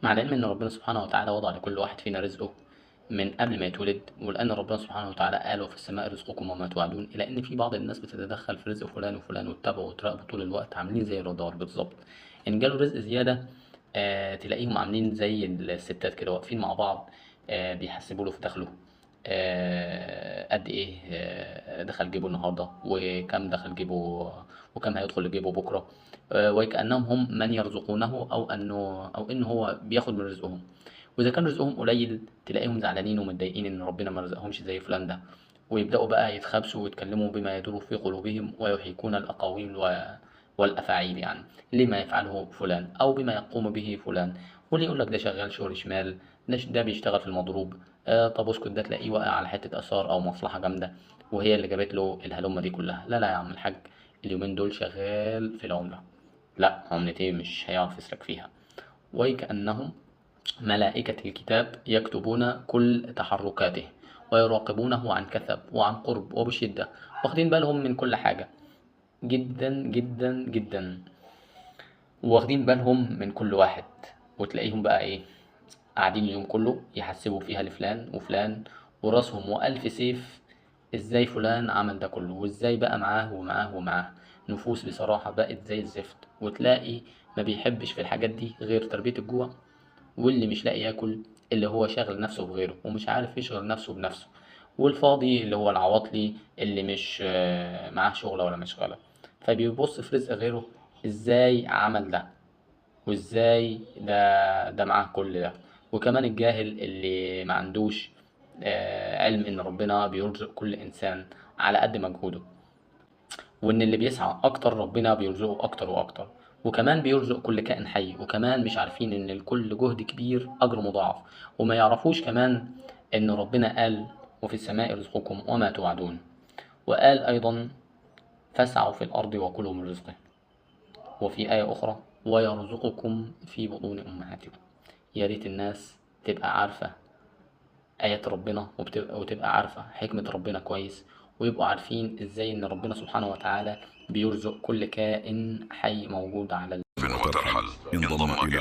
مع العلم ان ربنا سبحانه وتعالى وضع لكل واحد فينا رزقه من قبل ما يتولد، ولان ربنا سبحانه وتعالى قال وفي السماء رزقكم وما توعدون، الا ان في بعض الناس بتتدخل في رزق فلان وفلان وتتابعوا وتراقبوا طول الوقت، عاملين زي الرادار بالظبط. ان جاله رزق زياده تلاقيهم عاملين زي الستات كده واقفين مع بعض، بيحسبوا له في دخله، قد ايه دخل جيبه النهارده، وكم دخل جيبه، وكم هيدخل جيبه بكره، وكأنهم هم من يرزقونه، او انه هو بياخد من رزقهم. واذا كان رزقهم قليل تلاقيهم زعلانين ومتضايقين ان ربنا ما رزقهمش زي فلان ده، ويبداوا بقى يتخابسوا ويتكلموا بما يدور في قلوبهم، ويحيكون الاقاويل والافاعيل، يعني لما يفعله فلان او بما يقوم به فلان. واللي يقول لك ده شغال شغل شمال، ده بيشتغل في المضروب، طب اسكت ده تلاقيه واقع على حته اثار او مصلحه جامده، وهي اللي جابت له الهلمه دي كلها. لا لا يا عم الحاج، اليومين دول شغال في العمله، لا عملتين مش هيعرف يسلك فيها. وكأنهم ملائكة الكتاب يكتبون كل تحركاته، ويراقبونه عن كثب وعن قرب وبشدة، واخدين بالهم من كل حاجة جدا جدا جدا، واخدين بالهم من كل واحد. وتلاقيهم بقى ايه، قاعدين اليوم كله يحسبوا فيها لفلان وفلان، وراسهم وألف سيف، ازاي فلان عمل ده كله، وازاي بقى معاه ومعاه ومعاه. نفوس بصراحة بقت زي الزفت، وتلاقي ما بيحبش في الحاجات دي غير تربية الجوع، واللي مش لاقي ياكل اللي هو شاغل نفسه بغيره ومش عارف يشغل نفسه بنفسه، والفاضي اللي هو العواطلي اللي مش معاه شغلة ولا مشغلة، فبيبص في رزق غيره، ازاي عمل ده، وازاي ده معاه كل ده. وكمان الجاهل اللي ما عندوش علم ان ربنا بيرزق كل انسان على قد مجهوده، وان اللي بيسعى اكتر ربنا بيرزقه اكتر واكتر، وكمان بيرزق كل كائن حي، وكمان مش عارفين ان لكل جهد كبير اجر مضاعف، وما يعرفوش كمان ان ربنا قال وفي السماء رزقكم وما توعدون، وقال ايضا فاسعوا في الارض وكلوا من رزقه، وفي آية أخرى ويرزقكم في بطون أمهاتكم. يا ريت الناس تبقى عارفة آيات ربنا، وتبقى عارفة حكمة ربنا كويس، ويبقوا عارفين إزاي إن ربنا سبحانه وتعالى بيرزق كل كائن حي موجود على وترحل انضم إلى